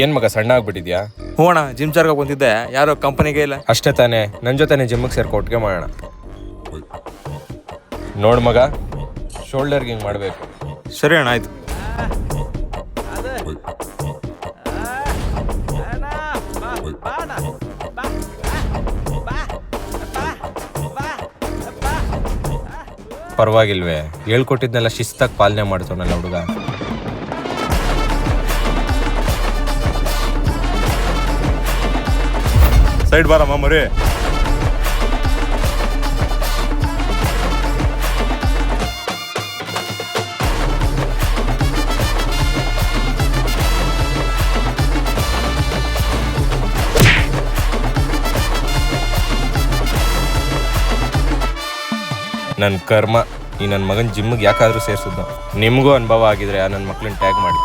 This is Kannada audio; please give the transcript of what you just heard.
ಏನ್ ಮಗ ಸಣ್ಣ ಆಗ್ಬಿಟ್ಟಿದ್ಯಾ? ಹ್ಞೂ ಅಣ್ಣ, ಜಿಮ್ ಚಾರ್ಗ ಬಂದಿದ್ದೆ, ಯಾರೋ ಕಂಪನಿಗೆ ಇಲ್ಲ. ಅಷ್ಟೇ ತಾನೇ, ನನ್ನ ಜೊತೆನೆ ಜಿಮ್ಮಿಗೆ ಸೇರ್ಕೊ ಒಟ್ಟಿಗೆ ಮಾಡೋಣ. ನೋಡ್ ಮಗ, ಶೋಲ್ಡರ್ಗೆ ಹಿಂಗೆ ಮಾಡಬೇಕು. ಸರಿ ಅಣ್ಣ, ಆಯ್ತು. ಪರವಾಗಿಲ್ವೇ, ಹೇಳ್ಕೊಟ್ಟಿದ್ನೆಲ್ಲ ಶಿಸ್ತಾಗಿ ಪಾಲನೆ ಮಾಡ್ತಾನಲ್ಲ ಹುಡುಗ. ಸೈಡ್ ಬಾರಮ್ಮ ಮರಿ. ನನ್ನ ಕರ್ಮ, ಈ ನನ್ನ ಮಗನ ಜಿಮ್ಮಿಗೆ ಯಾಕಾದರೂ ಸೇರಿಸಿದ್ನೋ. ನಿಮಗೂ ಅನುಭವ ಆಗಿದ್ರೆ ಆ ನನ್ನ ಮಕ್ಳನ್ನ ಟ್ಯಾಗ್ ಮಾಡಿ.